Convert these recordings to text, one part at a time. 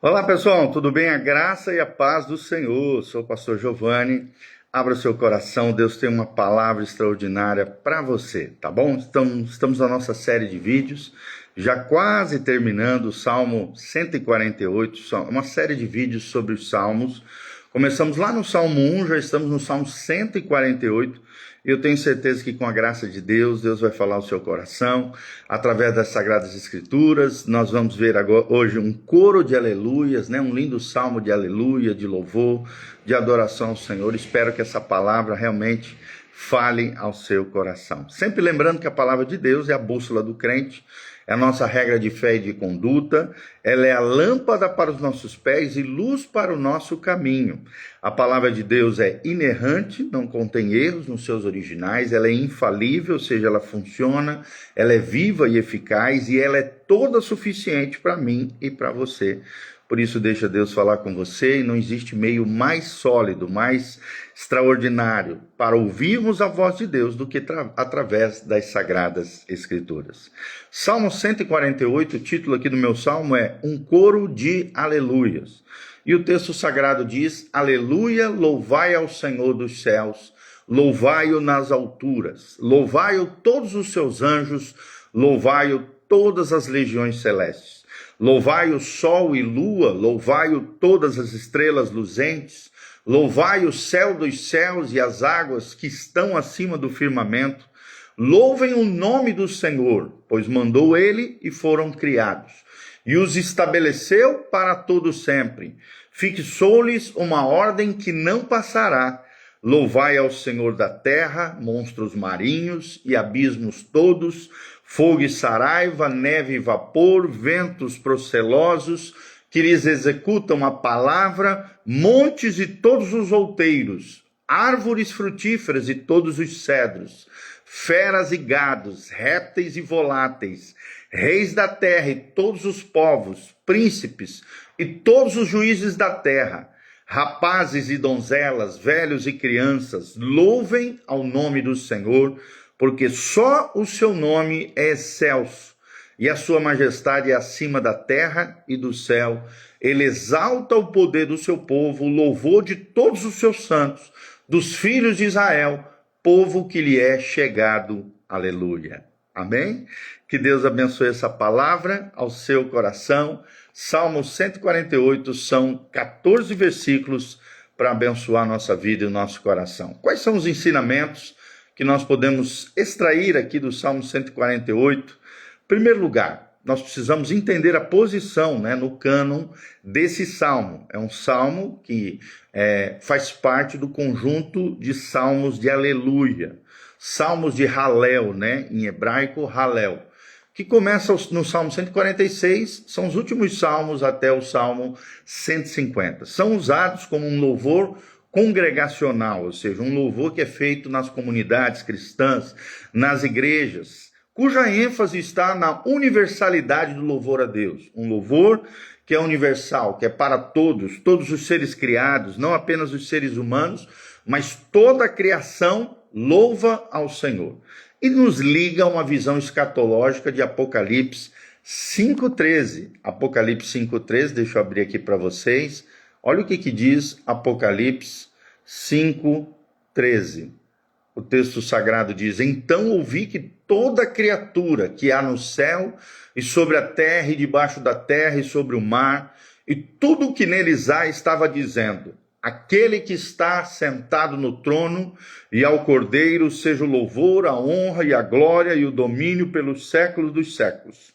Olá pessoal, tudo bem? A graça e a paz do Senhor. Sou o pastor Giovanni. Abra o seu coração, Deus tem uma palavra extraordinária para você, tá bom? Estamos na nossa série de vídeos, já quase terminando o Salmo 148, uma série de vídeos sobre os Salmos. Começamos lá no Salmo 1, já estamos no Salmo 148. Eu tenho certeza que com a graça de Deus, Deus vai falar ao seu coração, através das Sagradas Escrituras. Nós vamos ver agora, hoje um coro de aleluias, né? Um lindo salmo de aleluia, de louvor, de adoração ao Senhor. Espero que essa palavra realmente fale ao seu coração. Sempre lembrando que a palavra de Deus é a bússola do crente, é a nossa regra de fé e de conduta, ela é a lâmpada para os nossos pés e luz para o nosso caminho. A palavra de Deus é inerrante, não contém erros nos seus originais, ela é infalível, ou seja, ela funciona, ela é viva e eficaz e ela é toda suficiente para mim e para você. Por isso, deixa Deus falar com você e não existe meio mais sólido, mais extraordinário para ouvirmos a voz de Deus do que através das Sagradas Escrituras. Salmo 148, o título aqui do meu salmo é Um Coro de Aleluias. E o texto sagrado diz: Aleluia, louvai ao Senhor dos céus, louvai-o nas alturas, louvai-o todos os seus anjos, louvai-o todas as legiões celestes. Louvai o sol e lua, louvai-o todas as estrelas luzentes, louvai o céu dos céus e as águas que estão acima do firmamento. Louvem o nome do Senhor, pois mandou ele e foram criados, e os estabeleceu para todo sempre. Fixou-lhes uma ordem que não passará. Louvai ao Senhor da terra, monstros marinhos e abismos todos, fogo e saraiva, neve e vapor, ventos procelosos, que lhes executam a palavra, montes e todos os outeiros, árvores frutíferas e todos os cedros, feras e gados, répteis e voláteis, reis da terra e todos os povos, príncipes e todos os juízes da terra, rapazes e donzelas, velhos e crianças, louvem ao nome do Senhor, porque só o seu nome é excelso, e a sua majestade é acima da terra e do céu. Ele exalta o poder do seu povo, o louvor de todos os seus santos, dos filhos de Israel, povo que lhe é chegado. Aleluia. Amém? Que Deus abençoe essa palavra ao seu coração. Salmo 148 são 14 versículos para abençoar nossa vida e o nosso coração. Quais são os ensinamentos que nós podemos extrair aqui do Salmo 148? Em primeiro lugar, nós precisamos entender a posição, no cânon desse salmo. É um salmo que faz parte do conjunto de salmos de aleluia. Salmos de Halel, em hebraico, Halel, que começa no Salmo 146, são os últimos salmos até o Salmo 150. São usados como um louvor congregacional, ou seja, um louvor que é feito nas comunidades cristãs, nas igrejas, cuja ênfase está na universalidade do louvor a Deus. Um louvor que é universal, que é para todos os seres criados, não apenas os seres humanos, mas toda a criação louva ao Senhor. E nos liga a uma visão escatológica de Apocalipse 5,13. Apocalipse 5,13, deixa eu abrir aqui para vocês. Olha o que diz Apocalipse 5,13. O texto sagrado diz: Então ouvi que toda criatura que há no céu e sobre a terra e debaixo da terra e sobre o mar, e tudo o que neles há, estava dizendo: Aquele que está sentado no trono e ao Cordeiro seja o louvor, a honra e a glória e o domínio pelos séculos dos séculos.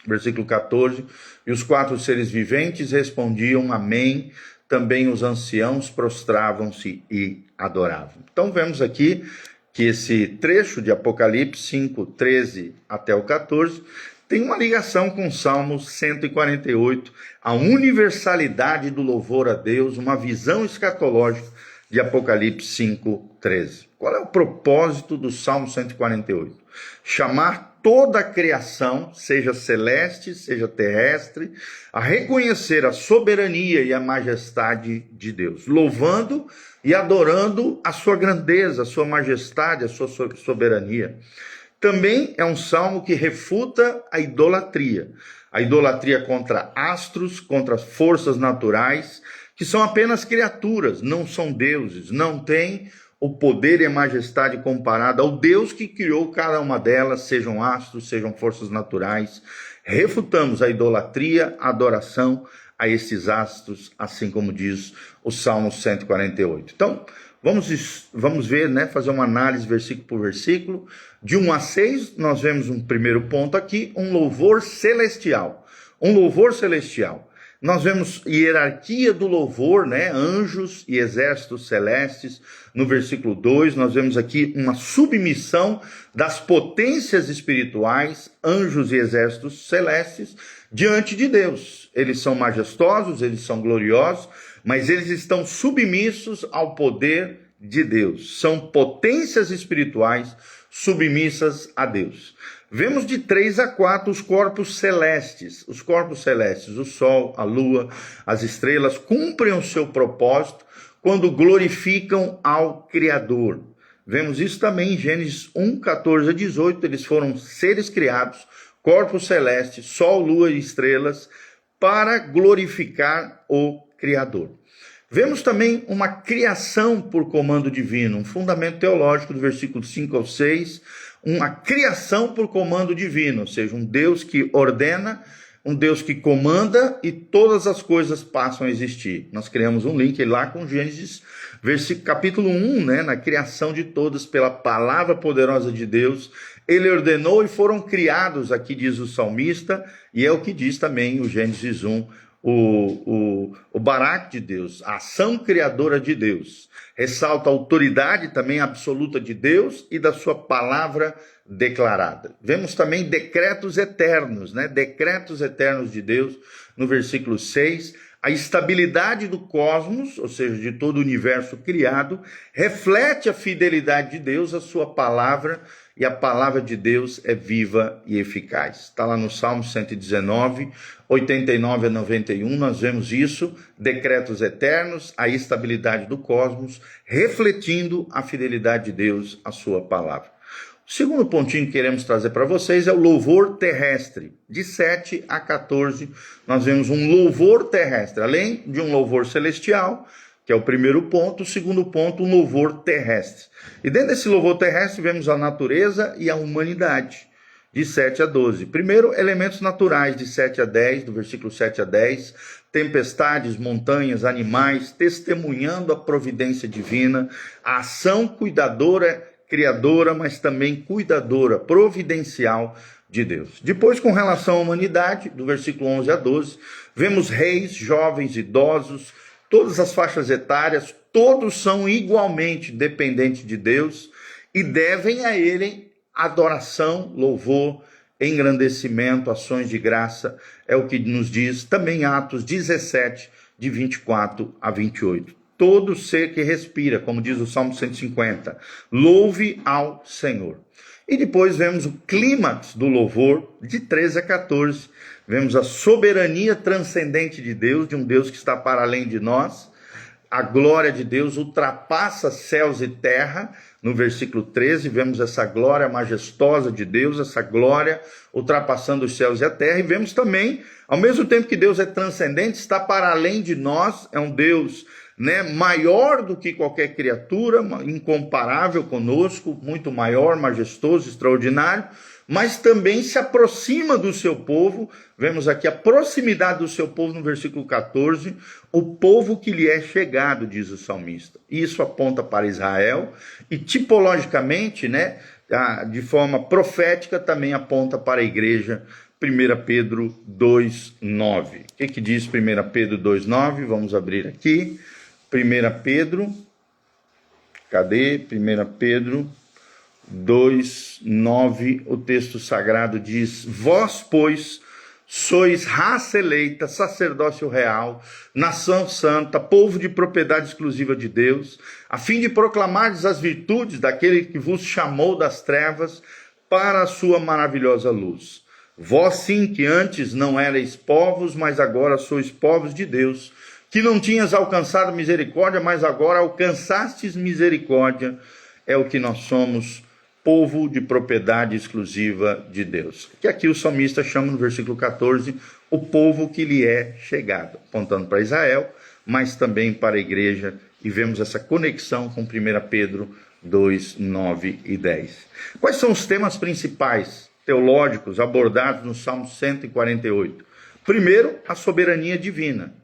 Versículo 14. E os 4 seres viventes respondiam amém. Também os anciãos prostravam-se e adoravam. Então vemos aqui que esse trecho de Apocalipse 5, 13 até o 14 tem uma ligação com o Salmo 148, a universalidade do louvor a Deus, uma visão escatológica de Apocalipse 5, 13. Qual é o propósito do Salmo 148? Chamar toda a criação, seja celeste, seja terrestre, a reconhecer a soberania e a majestade de Deus, louvando e adorando a sua grandeza, a sua majestade, a sua soberania. Também é um salmo que refuta a idolatria contra astros, contra forças naturais, que são apenas criaturas, não são deuses, não têm o poder e a majestade comparada ao Deus que criou cada uma delas, sejam astros, sejam forças naturais. Refutamos a idolatria, a adoração a esses astros, assim como diz o Salmo 148. Então, vamos ver, né, fazer uma análise versículo por versículo. De 1 a 6, nós vemos um primeiro ponto aqui, um louvor celestial. Um louvor celestial. Nós vemos hierarquia do louvor, né? Anjos e exércitos celestes. No versículo 2, nós vemos aqui uma submissão das potências espirituais, anjos e exércitos celestes, diante de Deus. Eles são majestosos, eles são gloriosos, mas eles estão submissos ao poder de Deus. São potências espirituais submissas a Deus. Vemos de 3 a 4 os corpos celestes. Os corpos celestes, o sol, a lua, as estrelas, cumprem o seu propósito quando glorificam ao Criador. Vemos isso também em Gênesis 1, 14 a 18. Eles foram seres criados, corpos celestes, sol, lua e estrelas, para glorificar o Criador. Vemos também uma criação por comando divino, um fundamento teológico do versículo 5 ao 6, uma criação por comando divino, ou seja, um Deus que ordena, um Deus que comanda e todas as coisas passam a existir. Nós criamos um link lá com Gênesis, capítulo 1, né, na criação de todas pela palavra poderosa de Deus. Ele ordenou e foram criados, aqui diz o salmista, e é o que diz também o Gênesis 1, o Barak de Deus, a ação criadora de Deus. Ressalta a autoridade também absoluta de Deus e da sua palavra declarada. Vemos também decretos eternos, né? Decretos eternos de Deus, no versículo 6. A estabilidade do cosmos, ou seja, de todo o universo criado, reflete a fidelidade de Deus, a sua palavra, e a palavra de Deus é viva e eficaz. Está lá no Salmo 119, 89 a 91, nós vemos isso, decretos eternos, a estabilidade do cosmos, refletindo a fidelidade de Deus, a sua palavra. O segundo pontinho que queremos trazer para vocês é o louvor terrestre. De 7 a 14, nós vemos um louvor terrestre, além de um louvor celestial, que é o primeiro ponto. O segundo ponto, um louvor terrestre. E dentro desse louvor terrestre, vemos a natureza e a humanidade, de 7 a 12. Primeiro, elementos naturais, de 7 a 10, do versículo 7 a 10, tempestades, montanhas, animais, testemunhando a providência divina, a ação cuidadora, criadora, mas também cuidadora, providencial de Deus. Depois, com relação à humanidade, do versículo 11 a 12, vemos reis, jovens, idosos, todas as faixas etárias, todos são igualmente dependentes de Deus e devem a Ele adoração, louvor, engrandecimento, ações de graça. É o que nos diz também Atos 17, de 24 a 28. Todo ser que respira, como diz o Salmo 150, louve ao Senhor. E depois vemos o clímax do louvor, de 13 a 14. Vemos a soberania transcendente de Deus, de um Deus que está para além de nós. A glória de Deus ultrapassa céus e terra. No versículo 13, vemos essa glória majestosa de Deus, essa glória ultrapassando os céus e a terra. E vemos também, ao mesmo tempo que Deus é transcendente, está para além de nós, é um Deus, né, maior do que qualquer criatura, incomparável conosco, muito maior, majestoso, extraordinário, mas também se aproxima do seu povo. Vemos aqui a proximidade do seu povo no versículo 14, o povo que lhe é chegado, diz o salmista. Isso aponta para Israel e tipologicamente, né, de forma profética, também aponta para a igreja. 1 Pedro 2,9. O que diz 1 Pedro 2,9? Vamos abrir aqui. 1 Pedro, cadê? 1 Pedro 2,9, o texto sagrado diz: vós, pois, sois raça eleita, sacerdócio real, nação santa, povo de propriedade exclusiva de Deus, a fim de proclamardes as virtudes daquele que vos chamou das trevas para a sua maravilhosa luz. Vós sim que antes não erais povos, mas agora sois povos de Deus, que não tinhas alcançado misericórdia, mas agora alcançastes misericórdia. É o que nós somos povo de propriedade exclusiva de Deus. Que aqui o salmista chama no versículo 14, o povo que lhe é chegado, apontando para Israel, mas também para a igreja, e vemos essa conexão com 1 Pedro 2, 9 e 10. Quais são os temas principais teológicos abordados no Salmo 148? Primeiro, a soberania divina.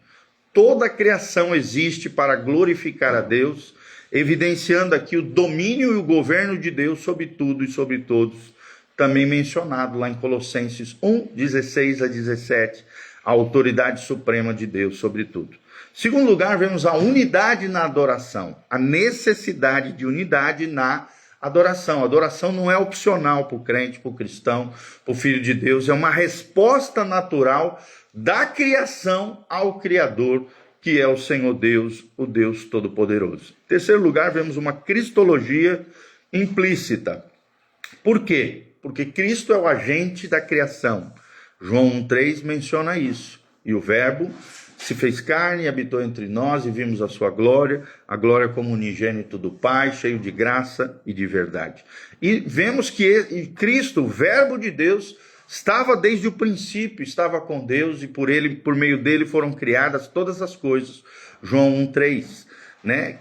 Toda a criação existe para glorificar a Deus, evidenciando aqui o domínio e o governo de Deus sobre tudo e sobre todos, também mencionado lá em Colossenses 1, 16 a 17, a autoridade suprema de Deus sobre tudo. Segundo lugar, vemos a unidade na adoração, a necessidade de unidade na adoração. A adoração não é opcional para o crente, para o cristão, para o filho de Deus, é uma resposta natural da criação ao Criador, que é o Senhor Deus, o Deus Todo-Poderoso. Em terceiro lugar, vemos uma cristologia implícita. Por quê? Porque Cristo é o agente da criação. João 1,3 menciona isso. E o Verbo se fez carne e habitou entre nós e vimos a sua glória, a glória como unigênito do Pai, cheio de graça e de verdade. E vemos que Cristo, o Verbo de Deus, estava desde o princípio, estava com Deus, e por meio dele foram criadas todas as coisas. João 1,3.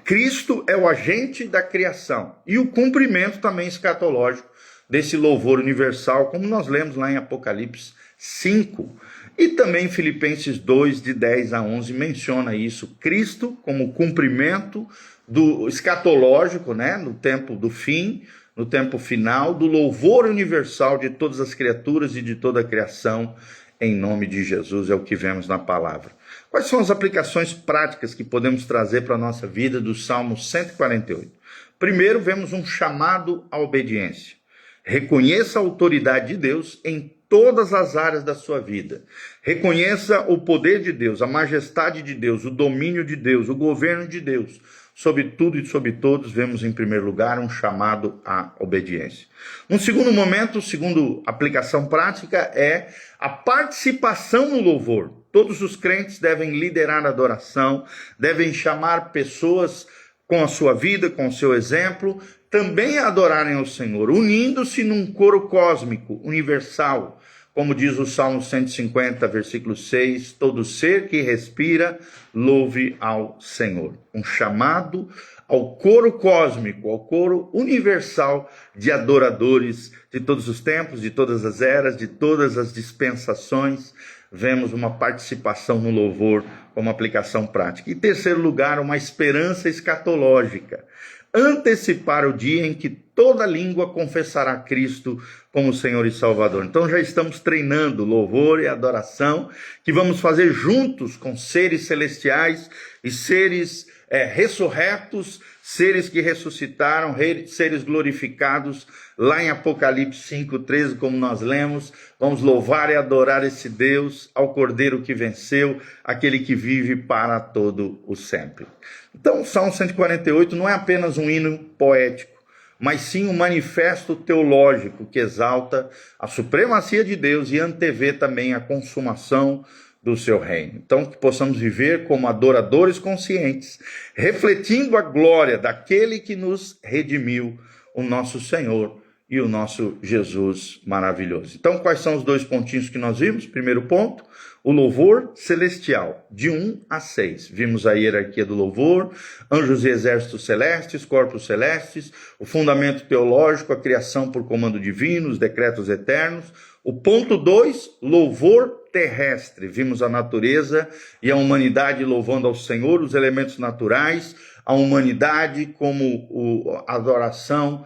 Cristo é o agente da criação e o cumprimento também escatológico desse louvor universal, como nós lemos lá em Apocalipse 5. E também Filipenses 2, de 10 a 11, menciona isso. Cristo como cumprimento do escatológico, no tempo do fim, no tempo final, do louvor universal de todas as criaturas e de toda a criação, em nome de Jesus, é o que vemos na palavra. Quais são as aplicações práticas que podemos trazer para a nossa vida do Salmo 148? Primeiro, vemos um chamado à obediência. Reconheça a autoridade de Deus em todas as áreas da sua vida. Reconheça o poder de Deus, a majestade de Deus, o domínio de Deus, o governo de Deus. Sobre tudo e sobre todos, vemos em primeiro lugar um chamado à obediência. Um segundo momento, segunda aplicação prática, é a participação no louvor. Todos os crentes devem liderar a adoração, devem chamar pessoas com a sua vida, com o seu exemplo, também a adorarem ao Senhor, unindo-se num coro cósmico, universal. Como diz o Salmo 150, versículo 6, todo ser que respira, louve ao Senhor. Um chamado ao coro cósmico, ao coro universal de adoradores de todos os tempos, de todas as eras, de todas as dispensações. Vemos uma participação no louvor como aplicação prática. Em terceiro lugar, uma esperança escatológica. Antecipar o dia em que toda língua confessará Cristo como Senhor e Salvador. Então já estamos treinando louvor e adoração, que vamos fazer juntos com seres celestiais e seres ressurretos, seres que ressuscitaram, seres glorificados, lá em Apocalipse 5:13, como nós lemos. Vamos louvar e adorar esse Deus, ao Cordeiro que venceu, aquele que vive para todo o sempre. Então, o Salmo 148 não é apenas um hino poético, mas sim um manifesto teológico que exalta a supremacia de Deus e antevê também a consumação do seu reino. Então, que possamos viver como adoradores conscientes, refletindo a glória daquele que nos redimiu, o nosso Senhor e o nosso Jesus maravilhoso. Então, quais são os dois pontinhos que nós vimos? Primeiro ponto, o louvor celestial, de 1 a 6. Vimos a hierarquia do louvor, anjos e exércitos celestes, corpos celestes, o fundamento teológico, a criação por comando divino, os decretos eternos. O ponto 2, louvor terrestre. Vimos a natureza e a humanidade louvando ao Senhor, os elementos naturais, a humanidade como a adoração,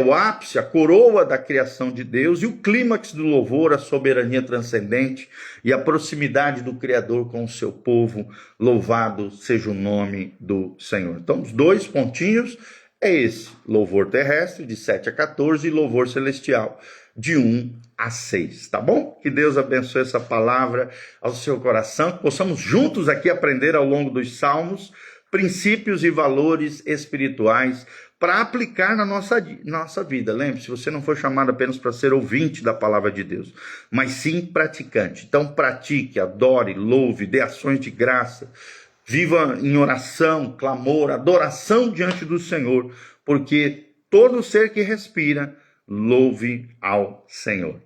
o ápice, a coroa da criação de Deus, e o clímax do louvor, a soberania transcendente e a proximidade do Criador com o seu povo. Louvado seja o nome do Senhor. Então, os dois pontinhos é esse, louvor terrestre, de 7 a 14, e louvor celestial, de 1 a 6, tá bom? Que Deus abençoe essa palavra ao seu coração, que possamos juntos aqui aprender ao longo dos salmos princípios e valores espirituais para aplicar na nossa vida. Lembre-se, você não foi chamado apenas para ser ouvinte da palavra de Deus, mas sim praticante. Então pratique, adore, louve, dê ações de graça, viva em oração, clamor, adoração diante do Senhor, porque todo ser que respira louve ao Senhor.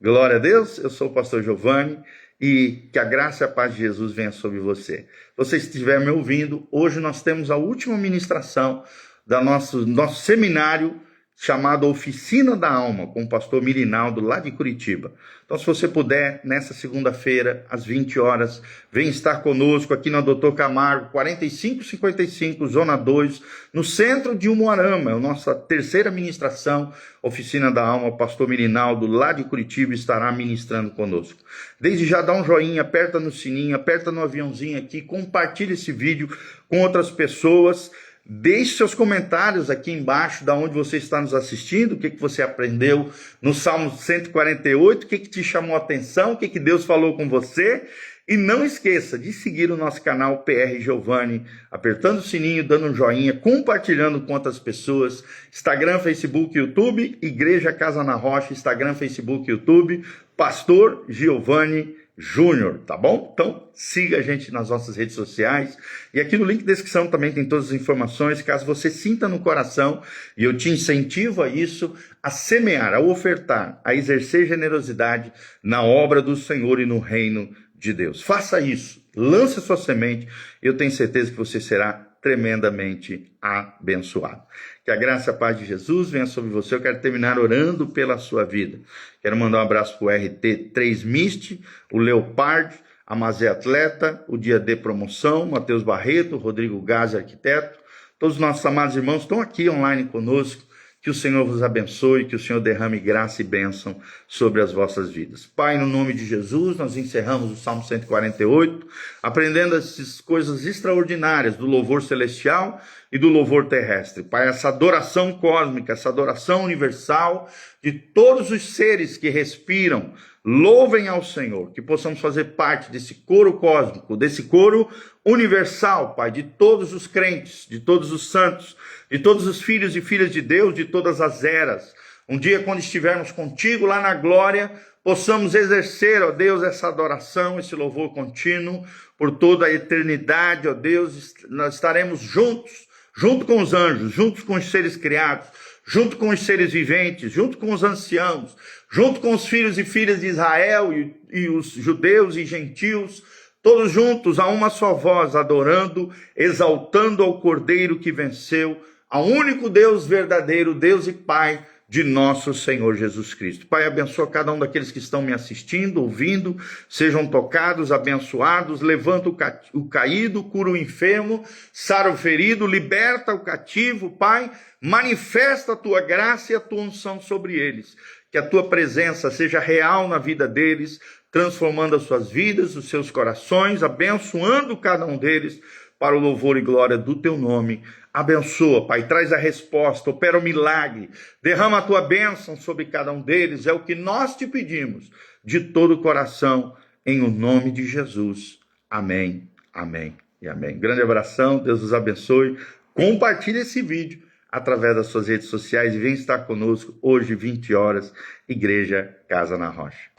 Glória a Deus, eu sou o pastor Giovanni e que a graça e a paz de Jesus venha sobre você. Se você estiver me ouvindo, hoje nós temos a última ministração do nosso seminário chamado Oficina da Alma, com o pastor Mirinaldo, lá de Curitiba. Então, se você puder, nessa segunda-feira, às 20 horas, vem estar conosco aqui na Doutor Camargo, 4555, Zona 2, no centro de Umuarama. É a nossa terceira ministração, Oficina da Alma. O pastor Mirinaldo, lá de Curitiba, estará ministrando conosco. Desde já, dá um joinha, aperta no sininho, aperta no aviãozinho aqui, compartilha esse vídeo com outras pessoas. Deixe seus comentários aqui embaixo da onde você está nos assistindo, o que você aprendeu no Salmo 148, o que te chamou a atenção, o que Deus falou com você. E não esqueça de seguir o nosso canal PR Giovanni, apertando o sininho, dando um joinha, compartilhando com outras pessoas. Instagram, Facebook, YouTube, Igreja Casa na Rocha, Instagram, Facebook, YouTube, Pastor Giovanni Júnior, tá bom? Então, siga a gente nas nossas redes sociais. E aqui no link de descrição também tem todas as informações, caso você sinta no coração, e eu te incentivo a isso, a semear, a ofertar, a exercer generosidade na obra do Senhor e no reino de Deus. Faça isso, lance a sua semente, eu tenho certeza que você será tremendamente abençoado. Que a graça e a paz de Jesus venha sobre você. Eu quero terminar orando pela sua vida. Quero mandar um abraço para o RT3 Mist, o Leopard, a Mazé Atleta, o Dia D Promoção, Matheus Barreto, Rodrigo Gazi, arquiteto. Todos os nossos amados irmãos estão aqui online conosco. Que o Senhor vos abençoe, que o Senhor derrame graça e bênção sobre as vossas vidas. Pai, no nome de Jesus, nós encerramos o Salmo 148, aprendendo essas coisas extraordinárias do louvor celestial e do louvor terrestre. Pai, essa adoração cósmica, essa adoração universal de todos os seres que respiram, louvem ao Senhor, que possamos fazer parte desse coro cósmico, desse coro universal, Pai, de todos os crentes, de todos os santos, de todos os filhos e filhas de Deus, de todas as eras. Um dia, quando estivermos contigo lá na glória, possamos exercer, ó Deus, essa adoração, esse louvor contínuo, por toda a eternidade, ó Deus, nós estaremos juntos, junto com os anjos, juntos com os seres criados, junto com os seres viventes, junto com os anciãos, junto com os filhos e filhas de Israel e os judeus e gentios, todos juntos a uma só voz, adorando, exaltando ao Cordeiro que venceu, ao único Deus verdadeiro, Deus e Pai de nosso Senhor Jesus Cristo. Pai, abençoa cada um daqueles que estão me assistindo, ouvindo, sejam tocados, abençoados, levanta o caído, cura o enfermo, sara o ferido, liberta o cativo, Pai, manifesta a tua graça e a tua unção sobre eles, que a tua presença seja real na vida deles, transformando as suas vidas, os seus corações, abençoando cada um deles, para o louvor e glória do teu nome. Abençoa, Pai, traz a resposta, opera o milagre, derrama a tua bênção sobre cada um deles, é o que nós te pedimos, de todo o coração, em o nome de Jesus. Amém, amém e amém. Grande abração, Deus os abençoe. Compartilhe esse vídeo através das suas redes sociais e vem estar conosco hoje, 20 horas, Igreja Casa na Rocha.